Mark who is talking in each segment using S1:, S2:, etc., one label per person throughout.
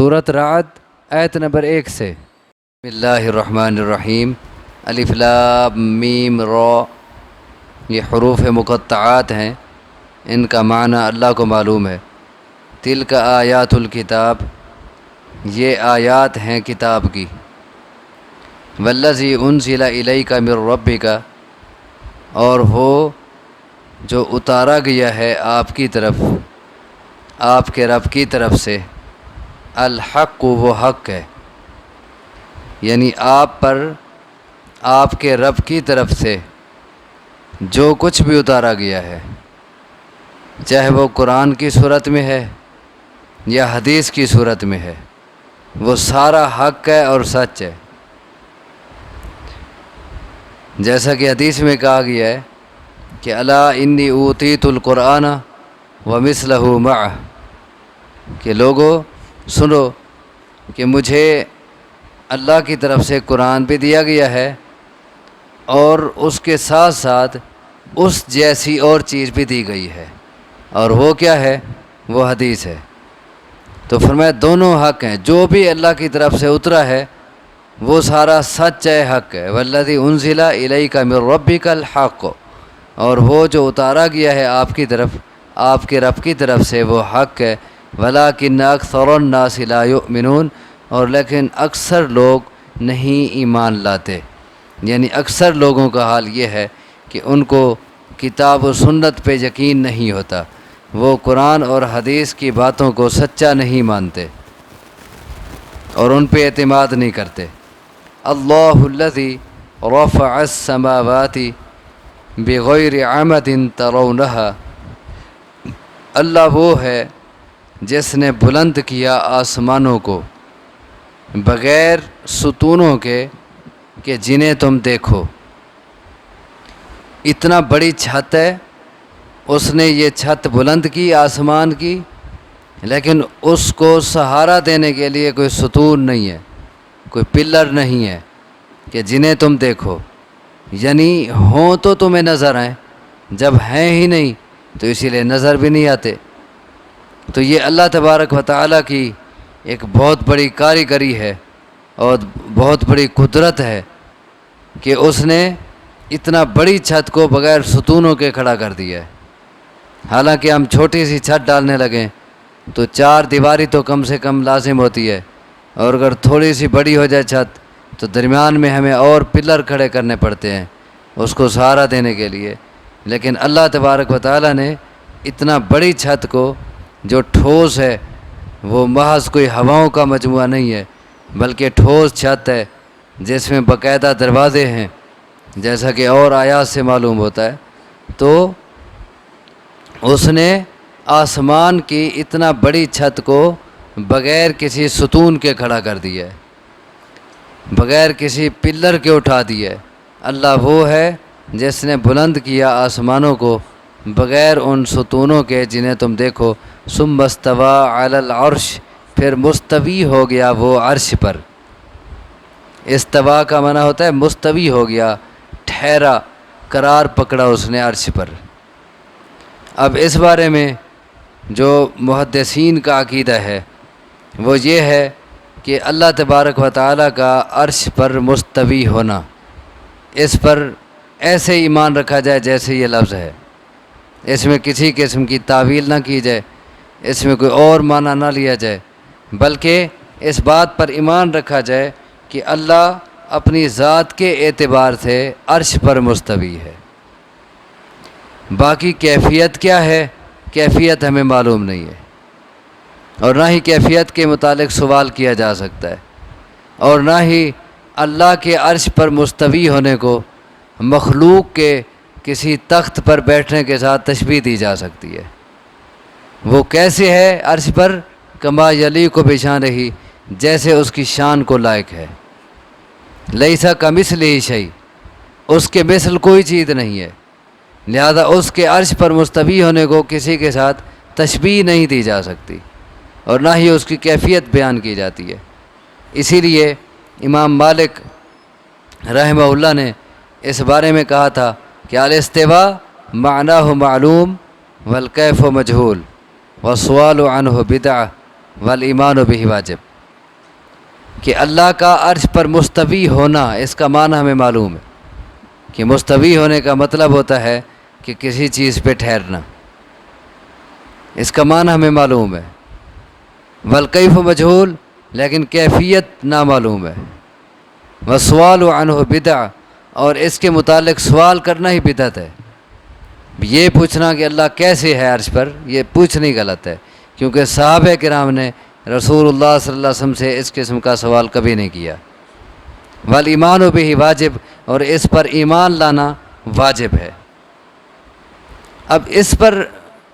S1: سورۃ رعد آیت نمبر 1 سے۔ بسم اللہ الرحمن الرحیم۔ الف لام میم را، یہ حروف مقطعات ہیں، ان کا معنی اللہ کو معلوم ہے۔ تلک آیات الکتاب، یہ آیات ہیں کتاب کی۔ والذی انزل الیک من ربک، اور وہ جو اتارا گیا ہے آپ کی طرف، آپ کے رب کی طرف سے۔ الحق، وہ حق ہے، یعنی آپ پر آپ کے رب کی طرف سے جو کچھ بھی اتارا گیا ہے، چاہے وہ قرآن کی صورت میں ہے یا حدیث کی صورت میں ہے، وہ سارا حق ہے اور سچ ہے۔ جیسا کہ حدیث میں کہا گیا ہے کہ الا انی اوتیت القرآن ومثلہ معہ، کہ لوگو سنو کہ مجھے اللہ کی طرف سے قرآن بھی دیا گیا ہے اور اس کے ساتھ ساتھ اس جیسی اور چیز بھی دی گئی ہے، اور وہ کیا ہے؟ وہ حدیث ہے۔ تو فرمایا دونوں حق ہیں، جو بھی اللہ کی طرف سے اترا ہے وہ سارا سچ ہے، حق ہے۔ والذی انزل الیک من ربک الحق، اور وہ جو اتارا گیا ہے آپ کی طرف، آپ کے رب کی طرف سے، وہ حق ہے۔ ولکن اکثر الناس لا یؤمنون، اور لیکن اکثر لوگ نہیں ایمان لاتے، یعنی اکثر لوگوں کا حال یہ ہے کہ ان کو کتاب و سنت پہ یقین نہیں ہوتا، وہ قرآن اور حدیث کی باتوں کو سچا نہیں مانتے اور ان پہ اعتماد نہیں کرتے۔ اللہ الذی رفع السماوات بغیر عمد ترونہا، اللہ وہ ہے جس نے بلند کیا آسمانوں کو بغیر ستونوں کے کہ جنہیں تم دیکھو۔ اتنا بڑی چھت ہے، اس نے یہ چھت بلند کی آسمان کی، لیکن اس کو سہارا دینے کے لیے کوئی ستون نہیں ہے، کوئی پلر نہیں ہے کہ جنہیں تم دیکھو، یعنی ہوں تو تمہیں نظر آئیں، جب ہیں ہی نہیں تو اسی لیے نظر بھی نہیں آتے۔ تو یہ اللہ تبارک و تعالیٰ کی ایک بہت بڑی کاریگری ہے اور بہت بڑی قدرت ہے کہ اس نے اتنا بڑی چھت کو بغیر ستونوں کے کھڑا کر دیا ہے۔ حالانکہ ہم چھوٹی سی چھت ڈالنے لگیں تو 4 دیواری تو کم سے کم لازم ہوتی ہے، اور اگر تھوڑی سی بڑی ہو جائے چھت تو درمیان میں ہمیں اور پلر کھڑے کرنے پڑتے ہیں اس کو سہارا دینے کے لیے۔ لیکن اللہ تبارک و تعالیٰ نے اتنا بڑی چھت کو، جو ٹھوس ہے، وہ محض کوئی ہواؤں کا مجموعہ نہیں ہے بلکہ ٹھوس چھت ہے جس میں باقاعدہ دروازے ہیں، جیسا کہ اور آیات سے معلوم ہوتا ہے، تو اس نے آسمان کی اتنا بڑی چھت کو بغیر کسی ستون کے کھڑا کر دیا ہے، بغیر کسی پلر کے اٹھا دیا ہے۔ اللہ وہ ہے جس نے بلند کیا آسمانوں کو بغیر ان ستونوں کے جنہیں تم دیکھو۔ ثم استوی علی العرش، پھر مستوی ہو گیا وہ عرش پر۔ استوا کا معنی ہوتا ہے مستوی ہو گیا، ٹھہرا، قرار پکڑا اس نے عرش پر۔ اب اس بارے میں جو محدثین کا عقیدہ ہے وہ یہ ہے کہ اللہ تبارک و تعالیٰ کا عرش پر مستوی ہونا، اس پر ایسے ایمان رکھا جائے جیسے یہ لفظ ہے، اس میں کسی قسم کی تعویل نہ کی جائے، اس میں کوئی اور معنی نہ لیا جائے، بلکہ اس بات پر ایمان رکھا جائے کہ اللہ اپنی ذات کے اعتبار سے عرش پر مستوی ہے۔ باقی کیفیت کیا ہے؟ کیفیت ہمیں معلوم نہیں ہے، اور نہ ہی کیفیت کے متعلق سوال کیا جا سکتا ہے، اور نہ ہی اللہ کے عرش پر مستوی ہونے کو مخلوق کے کسی تخت پر بیٹھنے کے ساتھ تشبیہ دی جا سکتی ہے۔ وہ کیسے ہے عرش پر؟ کما یلیق بشانہ، جیسے اس کی شان کو لائق ہے۔ لیس کمثلہ شیء، اس کے مثل کوئی چیز نہیں ہے، لہذا اس کے عرش پر مستوی ہونے کو کسی کے ساتھ تشبیہ نہیں دی جا سکتی، اور نہ ہی اس کی کیفیت بیان کی جاتی ہے۔ اسی لیے امام مالک رحمہ اللہ نے اس بارے میں کہا تھا کہ الاستواء معناہ معلوم والکیف مجہول والسؤال عنہ بدعہ والایمان بہ واجب۔ کہ اللہ کا عرش پر مستوی ہونا، اس کا معنی ہمیں معلوم ہے کہ مستوی ہونے کا مطلب ہوتا ہے کہ کسی چیز پہ ٹھہرنا، اس کا معنی ہمیں معلوم ہے۔ والکیف مجہول، لیکن کیفیت نامعلوم ہے۔ والسؤال عنہ بدع، اور اس کے متعلق سوال کرنا ہی بدعت ہے۔ یہ پوچھنا کہ اللہ کیسے ہے عرش پر، یہ پوچھنا ہی غلط ہے، کیونکہ صحابہ کرام نے رسول اللہ صلی اللہ علیہ وسلم سے اس قسم کا سوال کبھی نہیں کیا۔ والایمان بہ واجب، اور اس پر ایمان لانا واجب ہے۔ اب اس پر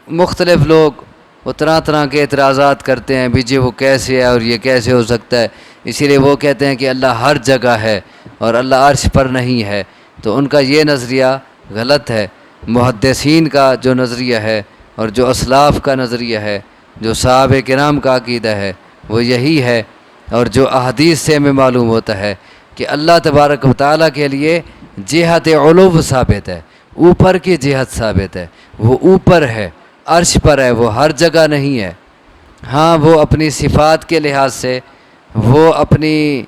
S1: مختلف لوگ وہ طرح طرح کے اعتراضات کرتے ہیں، بھی جی وہ کیسے ہے اور یہ کیسے ہو سکتا ہے، اسی لیے وہ کہتے ہیں کہ اللہ ہر جگہ ہے اور اللہ عرش پر نہیں ہے، تو ان کا یہ نظریہ غلط ہے۔ محدثین کا جو نظریہ ہے اور جو اسلاف کا نظریہ ہے، جو صحابہ کرام کا عقیدہ ہے، وہ یہی ہے، اور جو احادیث سے ہمیں معلوم ہوتا ہے کہ اللہ تبارک و تعالیٰ کے لیے جہت علو ثابت ہے، اوپر کی جہت ثابت ہے، وہ اوپر ہے، عرش پر ہے، وہ ہر جگہ نہیں ہے۔ ہاں وہ اپنی صفات کے لحاظ سے، وہ اپنی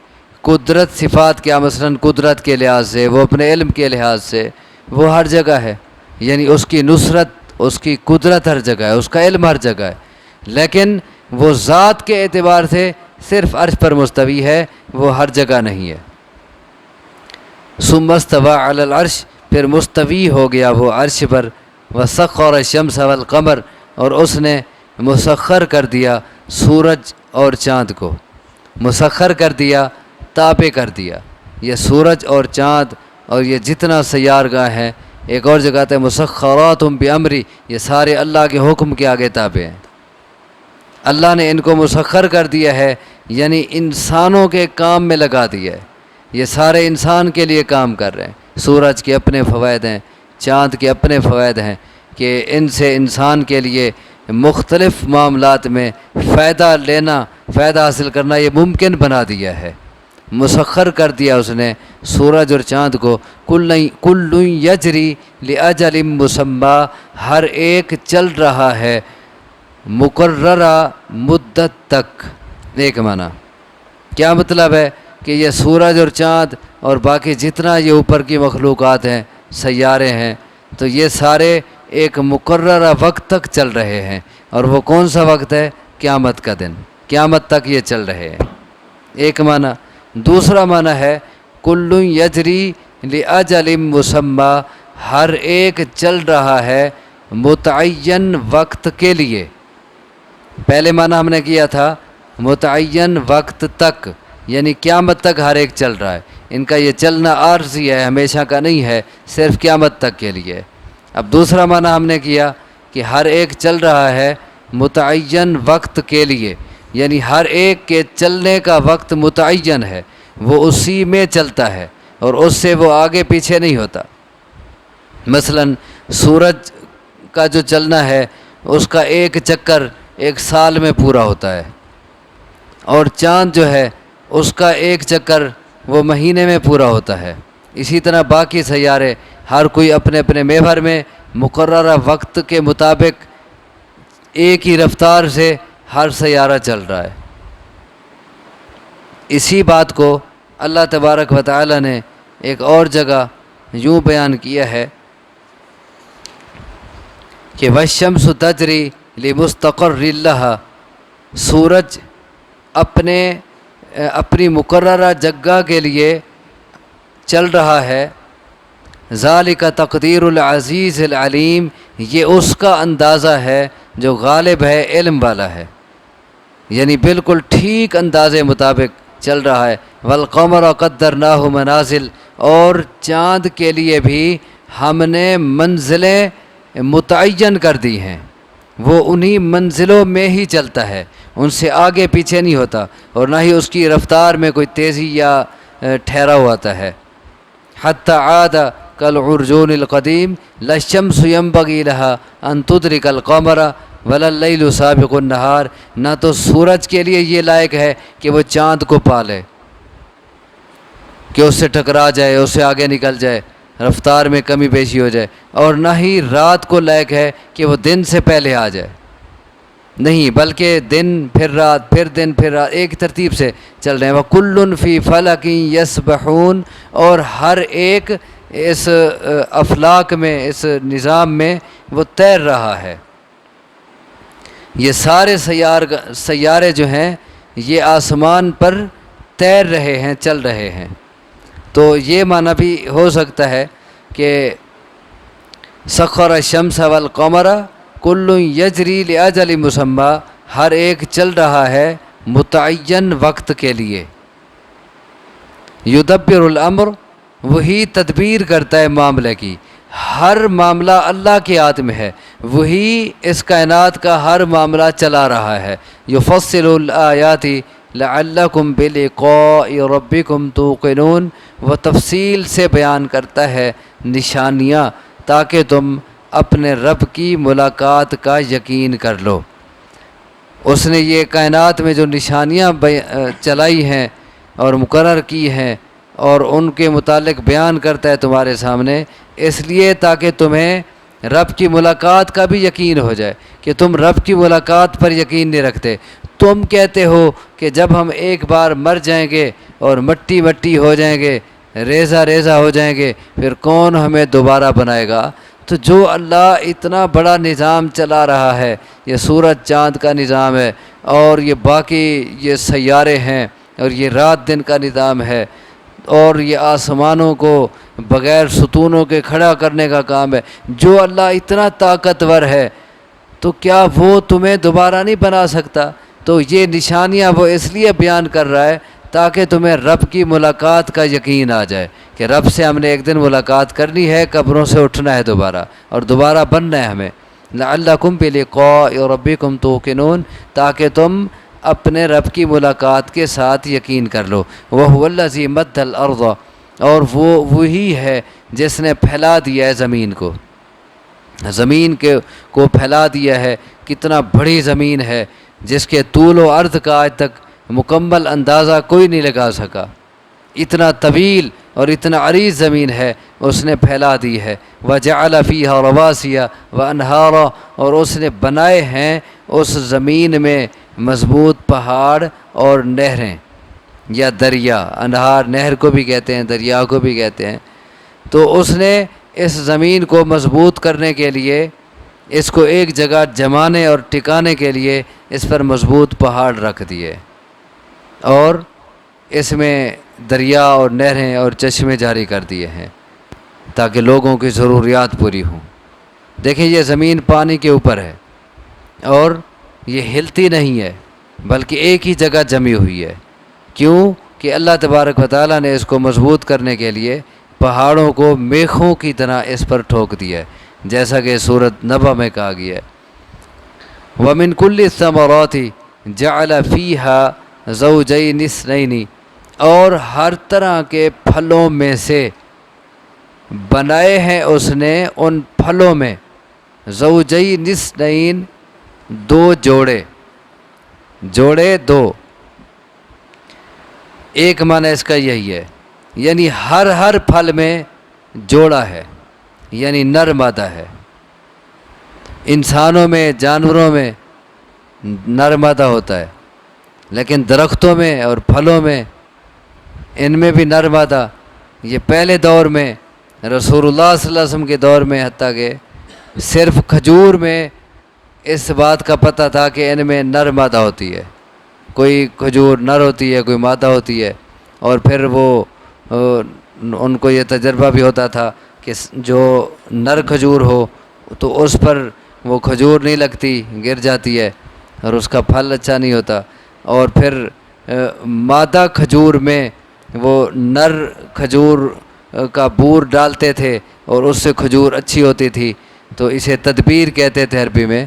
S1: قدرت صفات کیا، مثلا قدرت کے لحاظ سے، وہ اپنے علم کے لحاظ سے وہ ہر جگہ ہے، یعنی اس کی نصرت، اس کی قدرت ہر جگہ ہے، اس کا علم ہر جگہ ہے، لیکن وہ ذات کے اعتبار سے صرف عرش پر مستوی ہے، وہ ہر جگہ نہیں ہے۔ ثم استوى علی العرش، پھر مستوی ہو گیا وہ عرش پر۔ وسخر الشمس والقمر، اور اس نے مسخر کر دیا سورج اور چاند کو، مسخر کر دیا، تابع کر دیا۔ یہ سورج اور چاند اور یہ جتنا سیارگاہ ہیں، ایک اور جگہ ہے مسخرات بامری، یہ سارے اللہ کے حکم کے آگے تابع ہیں۔ اللہ نے ان کو مسخر کر دیا ہے، یعنی انسانوں کے کام میں لگا دیا ہے، یہ سارے انسان کے لیے کام کر رہے ہیں۔ سورج کے اپنے فوائد ہیں، چاند کے اپنے فوائد ہیں کہ ان سے انسان کے لیے مختلف معاملات میں فائدہ لینا، فائدہ حاصل کرنا یہ ممکن بنا دیا ہے۔ مسخر کر دیا اس نے سورج اور چاند کو، کل یجری لاجل مسمی، ہر ایک چل رہا ہے مقررہ مدت تک۔ ایک معنی کیا مطلب ہے کہ یہ سورج اور چاند اور باقی جتنا یہ اوپر کی مخلوقات ہیں، سیارے ہیں، تو یہ سارے ایک مقررہ وقت تک چل رہے ہیں، اور وہ کون سا وقت ہے؟ قیامت کا دن، قیامت تک یہ چل رہے ہیں۔ ایک معنی۔ دوسرا معنی ہے کل یجری لاجل مسمی، ہر ایک چل رہا ہے متعین وقت کے لیے۔ پہلے معنی ہم نے کیا تھا متعین وقت تک، یعنی قیامت تک ہر ایک چل رہا ہے، ان کا یہ چلنا عارضی ہے، ہمیشہ کا نہیں ہے، صرف قیامت تک کے لیے۔ اب دوسرا معنی ہم نے کیا کہ ہر ایک چل رہا ہے متعین وقت کے لیے، یعنی ہر ایک کے چلنے کا وقت متعین ہے، وہ اسی میں چلتا ہے اور اس سے وہ آگے پیچھے نہیں ہوتا۔ مثلا سورج کا جو چلنا ہے اس کا ایک چکر ایک سال میں پورا ہوتا ہے، اور چاند جو ہے اس کا ایک چکر وہ مہینے میں پورا ہوتا ہے۔ اسی طرح باقی سیارے ہر کوئی اپنے اپنے محور میں مقررہ وقت کے مطابق ایک ہی رفتار سے ہر سیارہ چل رہا ہے۔ اسی بات کو اللہ تبارک و تعالی نے ایک اور جگہ یوں بیان کیا ہے کہ والشمس تجری لمستقر لہا، سورج اپنی مقررہ جگہ کے لیے چل رہا ہے۔ ذالک تقدیر العزیز العلیم، یہ اس کا اندازہ ہے جو غالب ہے، علم والا ہے، یعنی بالکل ٹھیک اندازے مطابق چل رہا ہے۔ والقمر قدرناہ منازل، اور چاند کے لیے بھی ہم نے منزلیں متعین کر دی ہیں، وہ انہی منزلوں میں ہی چلتا ہے، ان سے آگے پیچھے نہیں ہوتا، اور نہ ہی اس کی رفتار میں کوئی تیزی یا ٹھہراؤ ہوتا ہے۔ حتی عاد کالعرجون القدیم لا الشمس ينبغي لها ان تدرك القمر ولا الليل سابق النهار، نہ تو سورج کے لیے یہ لائق ہے کہ وہ چاند کو پالے، کہ اس سے ٹکرا جائے، اس سے آگے نکل جائے، رفتار میں کمی بیشی ہو جائے، اور نہ ہی رات کو لائق ہے کہ وہ دن سے پہلے آ جائے۔ نہیں، بلکہ دن پھر رات پھر دن پھر رات ایک ترتیب سے چل رہے ہیں۔ وَكُلٌّ فِي فَلَكٍ يَسْبَحُونَ، اور ہر ایک اس افلاک میں، اس نظام میں وہ تیر رہا ہے۔ یہ سارے سیارے جو ہیں یہ آسمان پر تیر رہے ہیں، چل رہے ہیں۔ تو یہ معنی بھی ہو سکتا ہے کہ سخر الشمس والقمر کل یجری لاجل مسمى، ہر ایک چل رہا ہے متعین وقت کے لیے۔ یدبر الامر، وہی تدبیر کرتا ہے معاملے کی، ہر معاملہ اللہ کے ہاتھ میں ہے، وہی اس کائنات کا ہر معاملہ چلا رہا ہے۔ یفصل الآیات لعلکم بلقاء ربکم توقنون، وہ تفصیل سے بیان کرتا ہے نشانیاں تاکہ تم اپنے رب کی ملاقات کا یقین کر لو۔ اس نے یہ کائنات میں جو نشانیاں چلائی ہیں اور مقرر کی ہیں اور ان کے متعلق بیان کرتا ہے تمہارے سامنے، اس لیے تاکہ تمہیں رب کی ملاقات کا بھی یقین ہو جائے کہ تم رب کی ملاقات پر یقین نہیں رکھتے۔ تم کہتے ہو کہ جب ہم ایک بار مر جائیں گے اور مٹی مٹی ہو جائیں گے، ریزہ ریزہ ہو جائیں گے، پھر کون ہمیں دوبارہ بنائے گا؟ تو جو اللہ اتنا بڑا نظام چلا رہا ہے، یہ سورج چاند کا نظام ہے، اور یہ باقی یہ سیارے ہیں، اور یہ رات دن کا نظام ہے، اور یہ آسمانوں کو بغیر ستونوں کے کھڑا کرنے کا کام ہے، جو اللہ اتنا طاقتور ہے تو کیا وہ تمہیں دوبارہ نہیں بنا سکتا؟ تو یہ نشانیاں وہ اس لیے بیان کر رہا ہے تاکہ تمہیں رب کی ملاقات کا یقین آ جائے کہ رب سے ہم نے ایک دن ملاقات کرنی ہے، قبروں سے اٹھنا ہے دوبارہ، اور دوبارہ بننا ہے ہمیں۔ لعلکم بلقاء ربکم توقنون، تاکہ تم اپنے رب کی ملاقات کے ساتھ یقین کر لو۔ وَهُوَ الَّذِي مَدَّ الْأَرْضَ، اور وہ وہی ہے جس نے پھیلا دیا ہے زمین کو، زمین کو پھیلا دیا ہے۔ کتنا بڑی زمین ہے جس کے طول و عرض کا آج تک مکمل اندازہ کوئی نہیں لگا سکا، اتنا طویل اور اتنا عریض زمین ہے، اس نے پھیلا دی ہے۔ وَجَعَلَ فِيهَا رَوَاسِيَ وَأَنْهَارًا، اور اس نے بنائے ہیں اس زمین میں مضبوط پہاڑ اور نہریں یا دریا، انہار نہر کو بھی کہتے ہیں، دریا کو بھی کہتے ہیں۔ تو اس نے اس زمین کو مضبوط کرنے کے لیے، اس کو ایک جگہ جمانے اور ٹکانے کے لیے اس پر مضبوط پہاڑ رکھ دیے، اور اس میں دریا اور نہریں اور چشمے جاری کر دیے ہیں تاکہ لوگوں کی ضروریات پوری ہوں۔ دیکھیں یہ زمین پانی کے اوپر ہے اور یہ ہلتی نہیں ہے بلکہ ایک ہی جگہ جمی ہوئی ہے۔ کیوں کہ اللہ تبارک و تعالیٰ نے اس کو مضبوط کرنے کے لیے پہاڑوں کو میخوں کی طرح اس پر ٹھوک دیا ہے، جیسا کہ سورۃ نبأ میں کہا گیا ہے۔ وَمِن كُلِّ الثَّمَرَاتِ جَعَلَ فِيهَا زَوْجَيْنِ اثْنَيْنِ، اور ہر طرح کے پھلوں میں سے بنائے ہیں اس نے ان پھلوں میں زوجین اثنین، دو جوڑے دو۔ ایک معنی اس کا یہی ہے، یعنی ہر پھل میں جوڑا ہے، یعنی نر مادہ ہے۔ انسانوں میں، جانوروں میں نر مادہ ہوتا ہے، لیکن درختوں میں اور پھلوں میں، ان میں بھی نر مادہ۔ یہ پہلے دور میں رسول اللہ صلی اللہ علیہ وسلم کے دور میں حتیٰ کہ صرف کھجور میں اس بات کا پتہ تھا کہ ان میں نر مادہ ہوتی ہے، کوئی کھجور نر ہوتی ہے، کوئی مادہ ہوتی ہے، اور پھر وہ ان کو یہ تجربہ بھی ہوتا تھا کہ جو نر کھجور ہو تو اس پر وہ کھجور نہیں لگتی، گر جاتی ہے اور اس کا پھل اچھا نہیں ہوتا، اور پھر مادہ کھجور میں وہ نر کھجور کا بور ڈالتے تھے اور اس سے کھجور اچھی ہوتی تھی، تو اسے تدبیر کہتے تھے عربی میں۔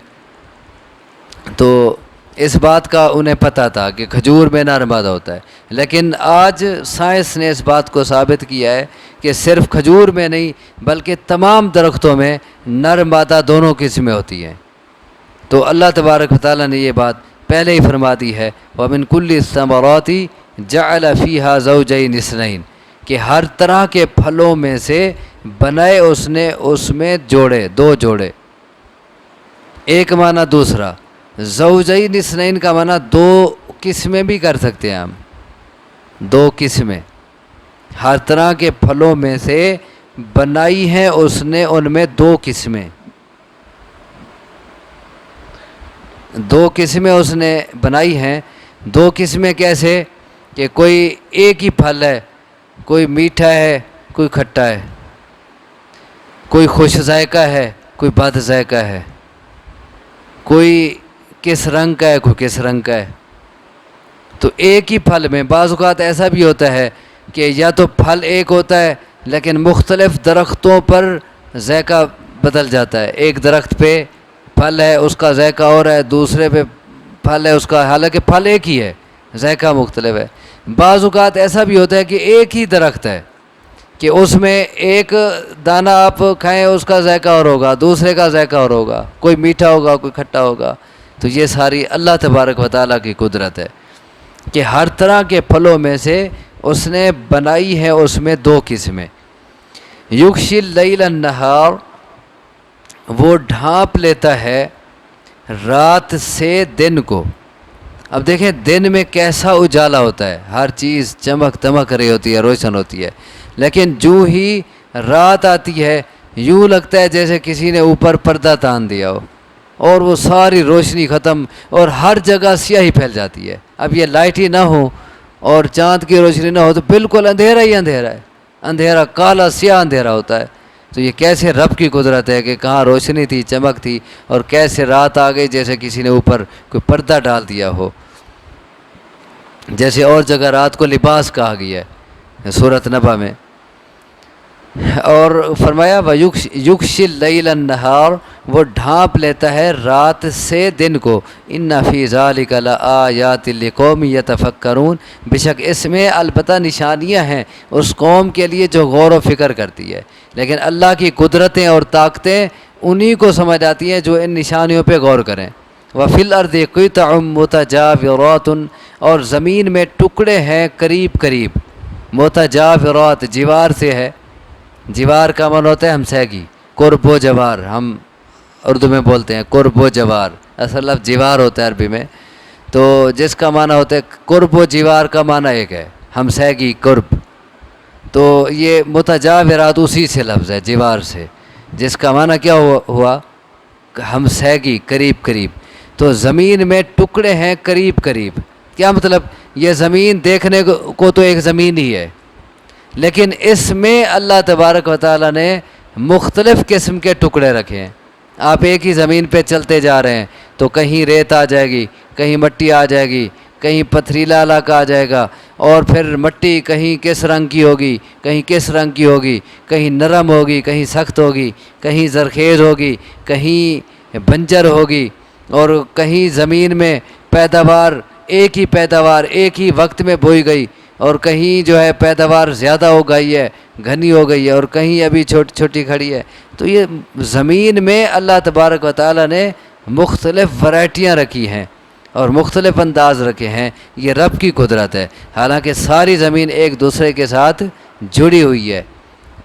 S1: تو اس بات کا انہیں پتہ تھا کہ کھجور میں نر مادہ ہوتا ہے، لیکن آج سائنس نے اس بات کو ثابت کیا ہے کہ صرف کھجور میں نہیں بلکہ تمام درختوں میں نر مادہ دونوں قسمیں ہوتی ہیں۔ تو اللہ تبارک و تعالیٰ نے یہ بات پہلے ہی فرما دی ہے، وَمِن كُلِّ الثَّمَرَاتِ جَعَلَ فِيهَا زَوْجَيْنِ اثْنَيْنِ، کہ ہر طرح کے پھلوں میں سے بنائے اس نے اس میں جوڑے، دو جوڑے۔ ایک معنی دوسرا، زوجین اثنین کا معنی دو قسمیں بھی کر سکتے ہیں ہم، دو قسمیں، ہر طرح کے پھلوں میں سے بنائی ہیں اس نے ان میں دو قسمیں، دو قسمیں اس نے بنائی ہیں۔ دو قسمیں کیسے کہ کوئی ایک ہی پھل ہے، کوئی میٹھا ہے کوئی کھٹا ہے، کوئی خوش ذائقہ ہے کوئی بد ذائقہ ہے، کوئی کس رنگ کا ہے کوئی کس رنگ کا ہے۔ تو ایک ہی پھل میں بعض اوقات ایسا بھی ہوتا ہے کہ یا تو پھل ایک ہوتا ہے لیکن مختلف درختوں پر ذائقہ بدل جاتا ہے، ایک درخت پہ پھل ہے اس کا ذائقہ اور ہے، دوسرے پہ پھل ہے اس کا، حالانکہ پھل ایک ہی ہے ذائقہ مختلف ہے۔ بعض اوقات ایسا بھی ہوتا ہے کہ ایک ہی درخت ہے کہ اس میں ایک دانہ آپ کھائیں اس کا ذائقہ اور ہوگا، دوسرے کا ذائقہ اور ہوگا، کوئی میٹھا ہوگا کوئی کھٹا ہوگا۔ تو یہ ساری اللہ تبارک و تعالیٰ کی قدرت ہے کہ ہر طرح کے پھلوں میں سے اس نے بنائی ہے اس میں دو قسمیں۔ یغشی اللیل النہار، وہ ڈھانپ لیتا ہے رات سے دن کو۔ اب دیکھیں دن میں کیسا اجالا ہوتا ہے، ہر چیز چمک دمک رہی ہوتی ہے، روشن ہوتی ہے، لیکن جو ہی رات آتی ہے یوں لگتا ہے جیسے کسی نے اوپر پردہ تان دیا ہو اور وہ ساری روشنی ختم اور ہر جگہ سیاہی پھیل جاتی ہے۔ اب یہ لائٹ ہی نہ ہو اور چاند کی روشنی نہ ہو تو بالکل اندھیرا ہی اندھیرا ہے، اندھیرا کالا سیاہ اندھیرا ہوتا ہے۔ تو یہ کیسے رب کی قدرت ہے کہ کہاں روشنی تھی چمک تھی اور کیسے رات آ گئی جیسے کسی نے اوپر کوئی پردہ ڈال دیا ہو۔ جیسے اور جگہ رات کو لباس کہا گیا ہے سورۃ نبا میں۔ اور فرمایا یغشی اللیل النہار، وہ ڈھانپ لیتا ہے رات سے دن کو۔ ان فی ذلک لآیات لقوم یتفکرون، بے شک اس میں البتہ نشانیاں ہیں اس قوم کے لیے جو غور و فکر کرتی ہے، لیکن اللہ کی قدرتیں اور طاقتیں انہی کو سمجھ آتی ہیں جو ان نشانیوں پہ غور کریں۔ وفی الارض قطع متجاورات، اور زمین میں ٹکڑے ہیں قریب قریب، متجاورات جوار سے ہے، جوار کا معنی ہوتا ہے ہمسائیگی، قرب و جوار ہم اردو میں بولتے ہیں، قرب و جوار اصل لفظ جوار ہوتا ہے عربی میں، تو جس کا معنی ہوتا ہے قرب و جوار کا معنی ایک ہے، ہمسائیگی قرب، تو یہ متجاورات اسی سے لفظ ہے جوار سے، جس کا معنی کیا ہوا ہمسائیگی قریب قریب۔ تو زمین میں ٹکڑے ہیں قریب قریب، کیا مطلب؟ یہ زمین دیکھنے کو تو ایک زمین ہی ہے، لیکن اس میں اللہ تبارک و تعالیٰ نے مختلف قسم کے ٹکڑے رکھے ہیں۔ آپ ایک ہی زمین پہ چلتے جا رہے ہیں تو کہیں ریت آ جائے گی، کہیں مٹی آ جائے گی، کہیں پتھریلا علاقہ آ جائے گا، اور پھر مٹی کہیں کس رنگ کی ہوگی کہیں کس رنگ کی ہوگی، کہیں نرم ہوگی کہیں سخت ہوگی، کہیں زرخیز ہوگی کہیں بنجر ہوگی، اور کہیں زمین میں پیداوار ایک ہی وقت میں بوئی گئی، اور کہیں جو ہے پیداوار زیادہ ہو گئی ہے گھنی ہو گئی ہے، اور کہیں ابھی چھوٹی چھوٹی کھڑی ہے۔ تو یہ زمین میں اللہ تبارک و تعالیٰ نے مختلف ورائٹیاں رکھی ہیں اور مختلف انداز رکھے ہیں، یہ رب کی قدرت ہے۔ حالانکہ ساری زمین ایک دوسرے کے ساتھ جڑی ہوئی ہے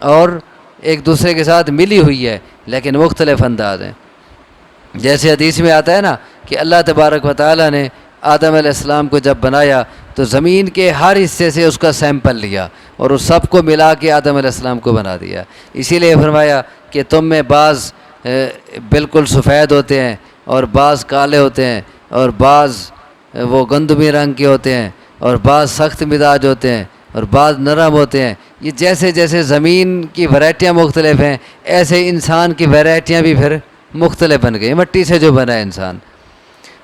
S1: اور ایک دوسرے کے ساتھ ملی ہوئی ہے، لیکن مختلف انداز ہیں۔ جیسے حدیث میں آتا ہے نا کہ اللہ تبارک و تعالیٰ نے آدم علیہ السلام کو جب بنایا تو زمین کے ہر حصے سے اس کا سیمپل لیا اور اس سب کو ملا کے آدم علیہ السلام کو بنا دیا۔ اسی لیے فرمایا کہ تم میں بعض بالکل سفید ہوتے ہیں اور بعض کالے ہوتے ہیں اور بعض وہ گندمی رنگ کے ہوتے ہیں اور بعض سخت مزاج ہوتے ہیں اور بعض نرم ہوتے ہیں۔ یہ جیسے جیسے زمین کی ورائٹیاں مختلف ہیں ایسے انسان کی ورائٹیاں بھی پھر مختلف بن گئی، مٹی سے جو بنا ہے انسان۔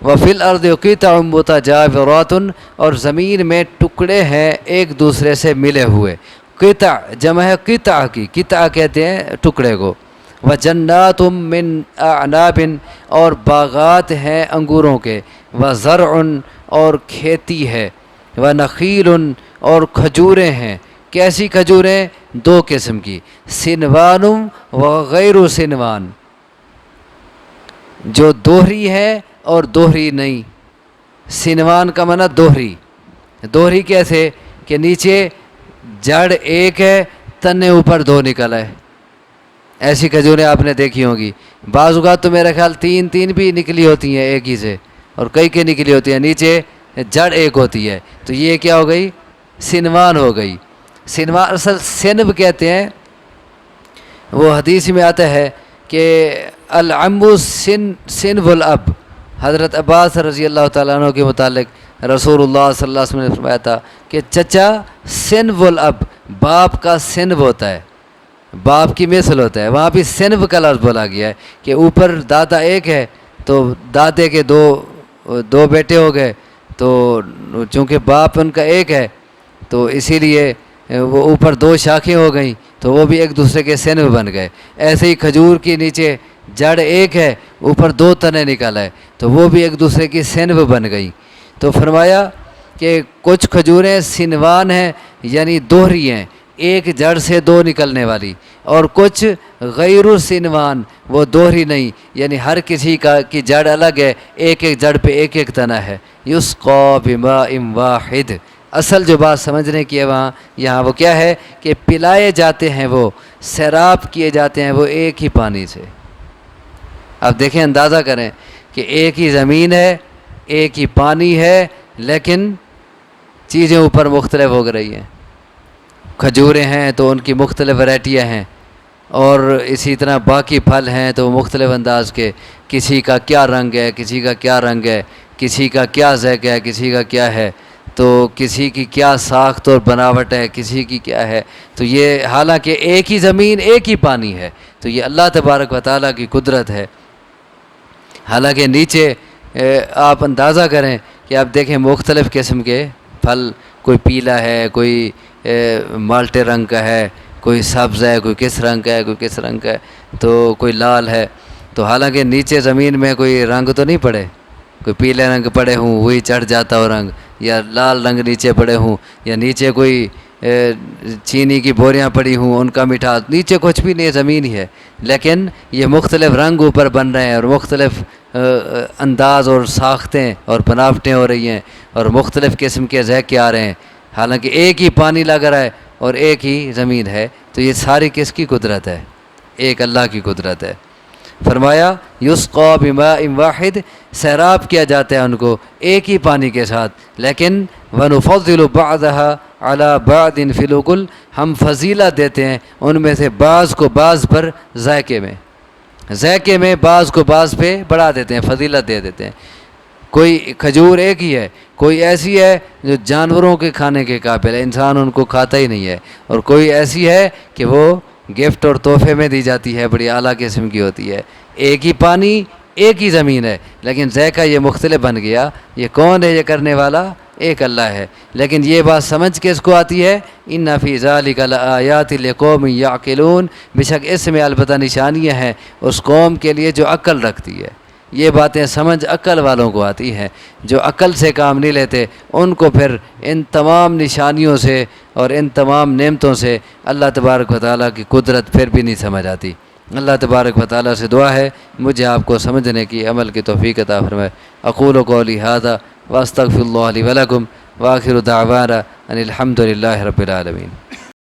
S1: وفی الارض قطع متجاورات، اور زمین میں ٹکڑے ہیں ایک دوسرے سے ملے ہوئے۔ قطع جمع ہے قطع کی، قطع کہتے ہیں ٹکڑے کو۔ وجنات من اعناب، اور باغات ہیں انگوروں کے۔ وزرع، اور کھیتی ہے۔ ونخیل، اور کھجوریں ہیں۔ کیسی کھجوریں؟ دو قسم کی، سنوان وغیر سنوان، جو دوہری ہے اور دوہری نہیں۔ سنوان کا معنی دوہری، دوہری کیسے کہ نیچے جڑ ایک ہے تنے اوپر دو نکل ہے، ایسی کھجوریں آپ نے دیکھی ہوں گی۔ بعض اوقات تو میرا خیال تین بھی نکلی ہوتی ہیں ایک ہی سے، اور کئی نکلی ہوتی ہیں، نیچے جڑ ایک ہوتی ہے، تو یہ کیا ہو گئی؟ سنوان ہو گئی۔ سنوان اصل سنب کہتے ہیں، وہ حدیث میں آتا ہے کہ العم سنب الاب، حضرت عباس رضی اللہ تعالیٰ عنہ کے متعلق رسول اللہ صلی اللہ علیہ وسلم نے فرمایا تھا کہ چچا سنب الاب، باپ کا سنب ہوتا ہے، باپ کی مثل ہوتا ہے۔ وہاں بھی سنب کا لفظ بولا گیا ہے کہ اوپر دادا ایک ہے تو دادے کے دو بیٹے ہو گئے، تو چونکہ باپ ان کا ایک ہے تو اسی لیے وہ اوپر دو شاخیں ہو گئیں تو وہ بھی ایک دوسرے کے سنب بن گئے۔ ایسے ہی کھجور کے نیچے جڑ ایک ہے، اوپر دو تنے نکل آئے تو وہ بھی ایک دوسرے کی سنب بن گئیں۔ تو فرمایا کہ کچھ کھجوریں سنوان ہیں، یعنی دوہری ہیں، ایک جڑ سے دو نکلنے والی، اور کچھ غیر سنوان، وہ دوہری نہیں، یعنی ہر کسی کی جڑ الگ ہے، ایک ایک جڑ پہ ایک ایک تنا ہے۔ یسقا بماء واحد، اصل جو بات سمجھنے کی ہے یہاں وہ کیا ہے کہ پلائے جاتے ہیں، وہ سیراب کیے جاتے ہیں وہ ایک ہی پانی سے۔ اب دیکھیں، اندازہ کریں کہ ایک ہی زمین ہے، ایک ہی پانی ہے، لیکن چیزیں اوپر مختلف ہو رہی ہیں۔ کھجوریں ہیں تو ان کی مختلف ورائٹیاں ہیں، اور اسی طرح باقی پھل ہیں تو مختلف انداز کے، کسی کا کیا رنگ ہے، کسی کا کیا رنگ ہے، کسی کا کیا ذائقہ ہے، کسی کا کیا ہے، تو کسی کی کیا ساخت اور بناوٹ ہے، کسی کی کیا ہے۔ تو یہ حالانکہ ایک ہی زمین، ایک ہی پانی ہے، تو یہ اللہ تبارک و تعالیٰ کی قدرت ہے۔ حالانکہ نیچے آپ اندازہ کریں کہ آپ دیکھیں مختلف قسم کے پھل، کوئی پیلا ہے، کوئی مالٹے رنگ کا ہے، کوئی سبز ہے، کوئی کس رنگ کا ہے، کوئی کس رنگ کا ہے، تو کوئی لال ہے۔ تو حالانکہ نیچے زمین میں کوئی رنگ تو نہیں پڑے، کوئی پیلے رنگ پڑے ہوں وہی چڑھ جاتا ہو رنگ، یا لال رنگ نیچے پڑے ہوں، یا نیچے کوئی چینی کی بوریاں پڑی ہوں ان کا مٹھاس، نیچے کچھ بھی نہیں، زمین ہی ہے، لیکن یہ مختلف رنگ اوپر بن رہے ہیں، اور مختلف انداز اور ساختیں اور بناوٹیں ہو رہی ہیں، اور مختلف قسم کے ذائقے آ رہے ہیں، حالانکہ ایک ہی پانی لگ رہا ہے اور ایک ہی زمین ہے۔ تو یہ ساری کس کی قدرت ہے؟ ایک اللہ کی قدرت ہے۔ فرمایا یسقا بماء واحد، سیراب کیا جاتا ہے ان کو ایک ہی پانی کے ساتھ، لیکن ونفضل بعضها على بعض فی الاکل، ہم فضیلت دیتے ہیں ان میں سے بعض کو بعض پر ذائقے میں بعض کو بعض پہ بڑھا دیتے ہیں، فضیلت دے دیتے ہیں۔ کوئی کھجور ایک ہی ہے، کوئی ایسی ہے جو جانوروں کے کھانے کے قابل ہے، انسان ان کو کھاتا ہی نہیں ہے، اور کوئی ایسی ہے کہ وہ گفٹ اور تحفے میں دی جاتی ہے، بڑی اعلیٰ قسم کی ہوتی ہے۔ ایک ہی پانی، ایک ہی زمین ہے، لیکن ذائقہ یہ مختلف بن گیا۔ یہ کون ہے یہ کرنے والا؟ ایک اللہ ہے۔ لیکن یہ بات سمجھ کے اس کو آتی ہے، ان فی ذلک لآیات لقوم یعقلون، بے شک اس میں البتہ نشانیاں ہیں اس قوم کے لیے جو عقل رکھتی ہے۔ یہ باتیں سمجھ عقل والوں کو آتی ہیں، جو عقل سے کام نہیں لیتے ان کو پھر ان تمام نشانیوں سے اور ان تمام نعمتوں سے اللہ تبارک و تعالیٰ کی قدرت پھر بھی نہیں سمجھ آتی۔ اللہ تبارک و تعالیٰ سے دعا ہے مجھے آپ کو سمجھنے کی، عمل کی توفیق عطا فرمائے۔ اقول قولی ھذا واستغفر اللہ لی ولکم، وآخر دعوانا ان الحمد للہ رب العالمین۔